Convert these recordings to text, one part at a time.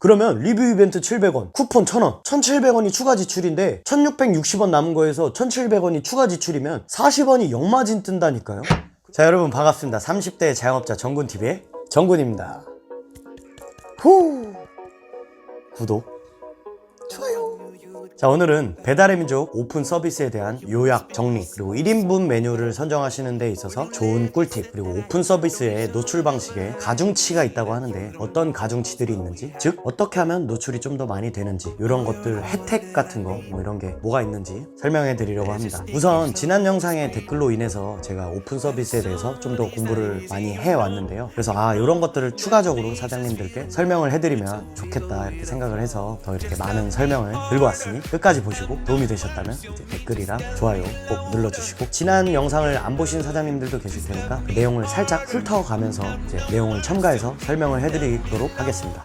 그러면 리뷰 이벤트 700원, 쿠폰 1000원, 1700원이 추가 지출인데 1660원 남은 거에서 1700원이 추가 지출이면 40원이 역마진 뜬다니까요. 자, 여러분 반갑습니다. 30대 자영업자 정군TV의 정군입니다. 구독, 좋아요. 자, 오늘은 배달의 민족 오픈 서비스에 대한 요약, 정리, 그리고 1인분 메뉴를 선정하시는 데 있어서 좋은 꿀팁, 그리고 오픈 서비스의 노출 방식에 가중치가 있다고 하는데 어떤 가중치들이 있는지, 즉 어떻게 하면 노출이 좀 더 많이 되는지, 이런 것들 혜택 같은 거 뭐 이런 게 뭐가 있는지 설명해 드리려고 합니다. 우선 지난 영상의 댓글로 인해서 제가 오픈 서비스에 대해서 좀 더 공부를 많이 해왔는데요. 그래서 이런 것들을 추가적으로 사장님들께 설명을 해드리면 좋겠다 이렇게 생각을 해서 더 이렇게 많은 설명을 들고 왔으니 끝까지 보시고 도움이 되셨다면 이제 댓글이랑 좋아요 꼭 눌러주시고, 지난 영상을 안 보신 사장님들도 계실 테니까 그 내용을 살짝 훑어가면서 이제 내용을 첨가해서 설명을 해드리도록 하겠습니다.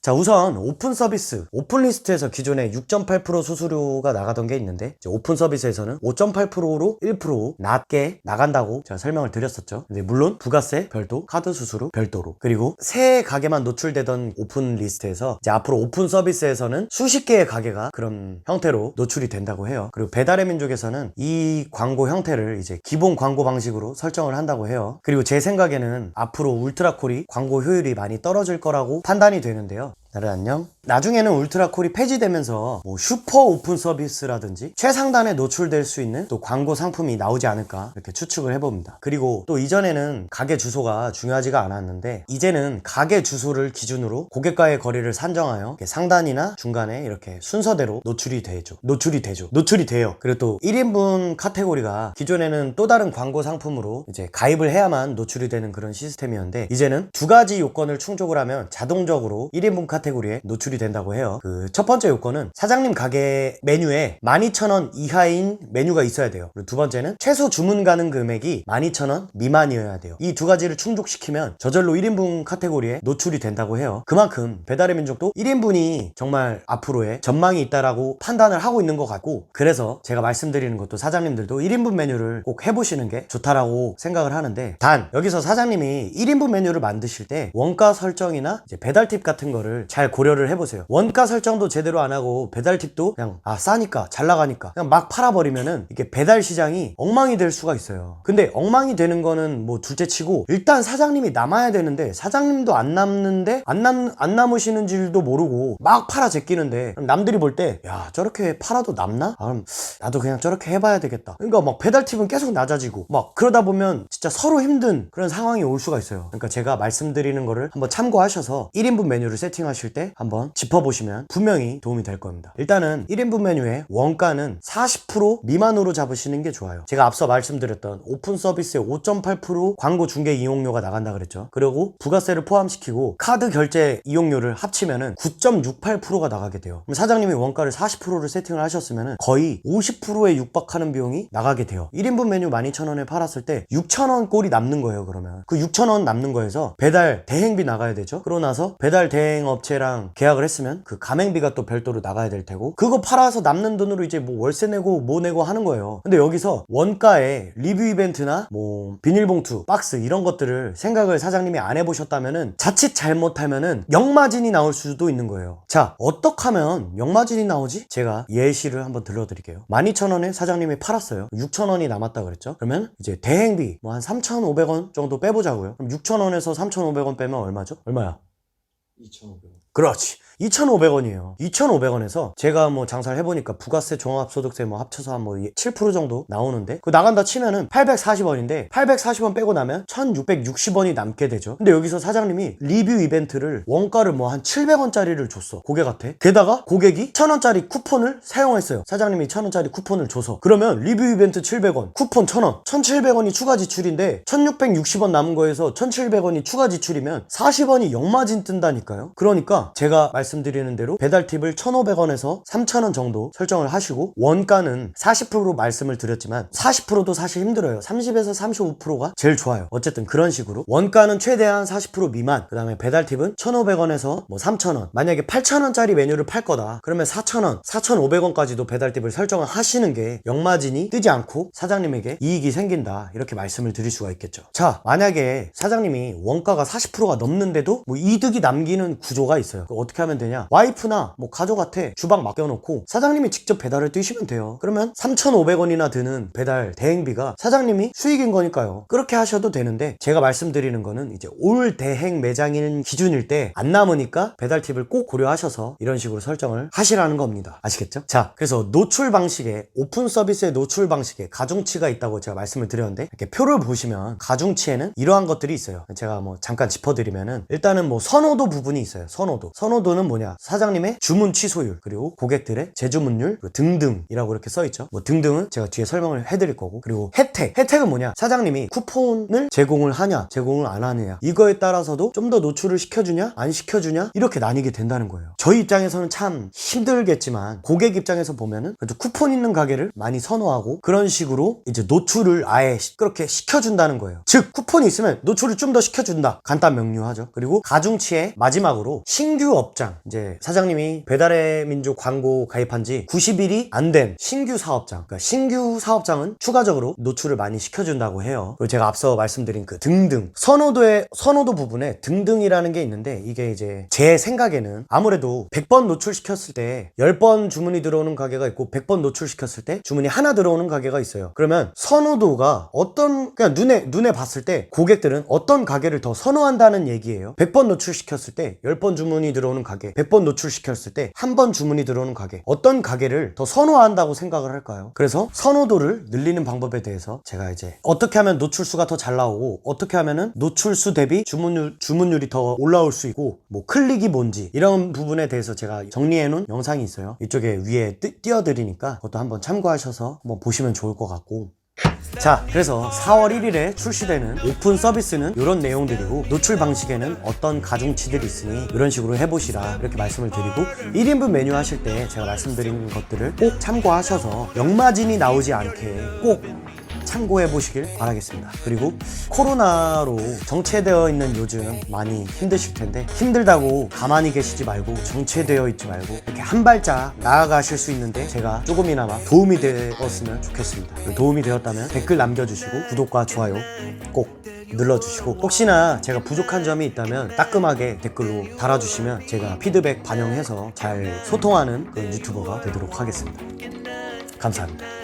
자, 우선 오픈 서비스, 오픈 리스트에서 기존에 6.8% 수수료가 나가던 게 있는데 이제 오픈 서비스에서는 5.8%로 1% 낮게 나간다고 제가 설명을 드렸었죠. 근데 물론 부가세 별도, 카드 수수료 별도로, 그리고 새 가게만 노출되던 오픈 리스트에서 이제 앞으로 오픈 서비스에서는 수십 개의 가게가 그런 형태로 노출이 된다고 해요. 그리고 배달의 민족에서는 이 광고 형태를 이제 기본 광고 방식으로 설정을 한다고 해요. 그리고 제 생각에는 앞으로 울트라콜이 광고 효율이 많이 떨어질 거라고 판단이 되는데요. 나를 안녕. 나중에는 울트라콜이 폐지되면서 뭐 슈퍼 오픈 서비스라든지 최상단에 노출될 수 있는 또 광고 상품이 나오지 않을까 이렇게 추측을 해봅니다. 그리고 또 이전에는 가게 주소가 중요하지가 않았는데 이제는 가게 주소를 기준으로 고객과의 거리를 산정하여 상단이나 중간에 이렇게 순서대로 노출이 돼요. 그리고 또 1인분 카테고리가 기존에는 또 다른 광고 상품으로 이제 가입을 해야만 노출이 되는 그런 시스템이었는데 이제는 두 가지 요건을 충족을 하면 자동적으로 1인분 카테고리에 노출이 된다고 해요. 그 첫 번째 요건은 사장님 가게 메뉴에 12,000원 이하인 메뉴가 있어야 돼요. 그리고 두 번째는 최소 주문 가능 금액이 12,000원 미만이어야 돼요. 이 두 가지를 충족시키면 저절로 1인분 카테고리에 노출이 된다고 해요. 그만큼 배달의 민족도 1인분이 정말 앞으로의 전망이 있다라고 판단을 하고 있는 것 같고, 그래서 제가 말씀드리는 것도 사장님들도 1인분 메뉴를 꼭 해보시는 게 좋다라고 생각을 하는데, 단 여기서 사장님이 1인분 메뉴를 만드실 때 원가 설정이나 이제 배달 팁 같은 거를 잘 고려를 해보세요. 원가 설정도 제대로 안 하고 배달 팁도 그냥 싸니까 잘 나가니까 그냥 막 팔아버리면은 이게 배달 시장이 엉망이 될 수가 있어요. 근데 엉망이 되는 거는 뭐 둘째치고 일단 사장님이 남아야 되는데 사장님도 안 남는데 안 남으시는 줄도 모르고 막 팔아 제끼는데 남들이 볼 때 야, 저렇게 팔아도 남나? 그럼 나도 그냥 저렇게 해봐야 되겠다. 그러니까 막 배달 팁은 계속 낮아지고 막 그러다 보면 진짜 서로 힘든 그런 상황이 올 수가 있어요. 그러니까 제가 말씀드리는 거를 한번 참고하셔서 1인분 메뉴를 세팅하실 때 한번 짚어보시면 분명히 도움이 될 겁니다. 일단은 1인분 메뉴의 원가는 40% 미만으로 잡으시는 게 좋아요. 제가 앞서 말씀드렸던 오픈 서비스의 5.8% 광고 중개 이용료가 나간다 그랬죠. 그리고 부가세를 포함시키고 카드 결제 이용료를 합치면은 9.68%가 나가게 돼요. 그럼 사장님이 원가를 40%를 세팅을 하셨으면은 거의 50%에 육박하는 비용이 나가게 돼요. 1인분 메뉴 12,000원에 팔았을 때 6,000원 꼴이 남는 거예요. 그러면 그 6,000원 남는 거에서 배달 대행비 나가야 되죠. 그러고 나서 배달 대행 업체랑 계약을 했으면 그 가맹비가 또 별도로 나가야 될 테고, 그거 팔아서 남는 돈으로 이제 뭐 월세 내고 뭐 내고 하는 거예요. 근데 여기서 원가에 리뷰 이벤트나 뭐 비닐봉투, 박스 이런 것들을 생각을 사장님이 안 해보셨다면은 자칫 잘못하면은 역마진이 나올 수도 있는 거예요. 자, 어떻게 하면 역마진이 나오지? 제가 예시를 한번 들려드릴게요. 12,000원에 사장님이 팔았어요. 6,000원이 남았다 그랬죠. 그러면 이제 대행비 뭐 한 3,500원 정도 빼보자고요. 그럼 6,000원에서 3,500원 빼면 얼마죠? 얼마야? 2,500원. 그렇지. 2,500원이에요. 2,500원에서 제가 뭐 장사를 해보니까 부가세, 종합소득세 뭐 합쳐서 한 뭐 7% 정도 나오는데 그 나간다 치면은 840원인데 840원 빼고 나면 1,660원이 남게 되죠. 근데 여기서 사장님이 리뷰 이벤트를 원가를 뭐 한 700원짜리를 줬어. 고객한테. 게다가 고객이 1,000원짜리 쿠폰을 사용했어요. 사장님이 1,000원짜리 쿠폰을 줘서. 그러면 리뷰 이벤트 700원, 쿠폰 1,000원, 1,700원이 추가 지출인데 1,660원 남은 거에서 1,700원이 추가 지출이면 40원이 역마진 뜬다니까요. 그러니까 제가 말씀드리는 대로 배달 팁을 1,500원에서 3,000원 정도 설정을 하시고, 원가는 40% 말씀을 드렸지만 40%도 사실 힘들어요. 30에서 35%가 제일 좋아요. 어쨌든 그런 식으로 원가는 최대한 40% 미만, 그 다음에 배달 팁은 1,500원에서 뭐 3,000원, 만약에 8,000원짜리 메뉴를 팔 거다 그러면 4,000원, 4,500원까지도 배달 팁을 설정을 하시는 게 역마진이 뜨지 않고 사장님에게 이익이 생긴다, 이렇게 말씀을 드릴 수가 있겠죠. 자, 만약에 사장님이 원가가 40%가 넘는데도 뭐 이득이 남기는 구조가 있어요. 있어요. 어떻게 하면 되냐? 와이프나 뭐 가족한테 주방 맡겨놓고 사장님이 직접 배달을 뛰시면 돼요. 그러면 3,500원이나 드는 배달 대행비가 사장님이 수익인 거니까요. 그렇게 하셔도 되는데, 제가 말씀드리는 거는 이제 올 대행 매장인 기준일 때 안 남으니까 배달 팁을 꼭 고려하셔서 이런 식으로 설정을 하시라는 겁니다. 아시겠죠? 자, 그래서 노출 방식에, 오픈 서비스의 노출 방식에 가중치가 있다고 제가 말씀을 드렸는데, 이렇게 표를 보시면 가중치에는 이러한 것들이 있어요. 제가 뭐 잠깐 짚어드리면은, 일단은 뭐 선호도 부분이 있어요. 선호도는 뭐냐? 사장님의 주문 취소율, 그리고 고객들의 재주문율, 그리고 등등이라고 이렇게 써있죠. 뭐 등등은 제가 뒤에 설명을 해드릴 거고, 그리고 혜택은 뭐냐? 사장님이 쿠폰을 제공을 하냐, 제공을 안 하느냐, 이거에 따라서도 좀 더 노출을 시켜주냐, 안 시켜주냐, 이렇게 나뉘게 된다는 거예요. 저희 입장에서는 참 힘들겠지만, 고객 입장에서 보면은 그래도 쿠폰 있는 가게를 많이 선호하고, 그런 식으로 이제 노출을 아예 그렇게 시켜준다는 거예요. 즉, 쿠폰이 있으면 노출을 좀 더 시켜준다. 간단 명료하죠. 그리고 가중치의 마지막으로 신규 업장, 이제 사장님이 배달의 민족 광고 가입한 지 90일이 안 된 신규 사업장, 그러니까 신규 사업장은 추가적으로 노출을 많이 시켜준다고 해요. 그리고 제가 앞서 말씀드린 그 등등, 선호도 부분에 등등이라는 게 있는데, 이게 이제 제 생각에는 아무래도 100번 노출시켰을 때 10번 주문이 들어오는 가게가 있고, 100번 노출시켰을 때 주문이 하나 들어오는 가게가 있어요. 그러면 선호도가 그냥 눈에 봤을 때 고객들은 어떤 가게를 더 선호한다는 얘기예요. 100번 노출시켰을 때 10번 주문이 들어오는 가게, 100번 노출시켰을 때 한 번 주문이 들어오는 가게, 어떤 가게를 더 선호한다고 생각을 할까요? 그래서 선호도를 늘리는 방법에 대해서 제가 이제 어떻게 하면 노출수가 더 잘 나오고, 어떻게 하면은 노출수 대비 주문율이 더 올라올 수 있고, 뭐 클릭이 뭔지, 이런 부분에 대해서 제가 정리해 놓은 영상이 있어요. 이쪽에 위에 띄워드리니까 그것도 한번 참고하셔서 한번 보시면 좋을 것 같고. 자, 그래서 4월 1일에 출시되는 오픈 서비스는 이런 내용들이고, 노출 방식에는 어떤 가중치들이 있으니 이런 식으로 해보시라, 이렇게 말씀을 드리고, 1인분 메뉴 하실 때 제가 말씀드린 것들을 꼭 참고하셔서 역마진이 나오지 않게 꼭 참고해 보시길 바라겠습니다. 그리고 코로나로 정체되어 있는 요즘 많이 힘드실 텐데, 힘들다고 가만히 계시지 말고, 정체되어 있지 말고 이렇게 한 발짝 나아가실 수 있는데 제가 조금이나마 도움이 되었으면 좋겠습니다. 도움이 되었다면 댓글 남겨주시고 구독과 좋아요 꼭 눌러주시고, 혹시나 제가 부족한 점이 있다면 따끔하게 댓글로 달아주시면 제가 피드백 반영해서 잘 소통하는 그런 유튜버가 되도록 하겠습니다. 감사합니다.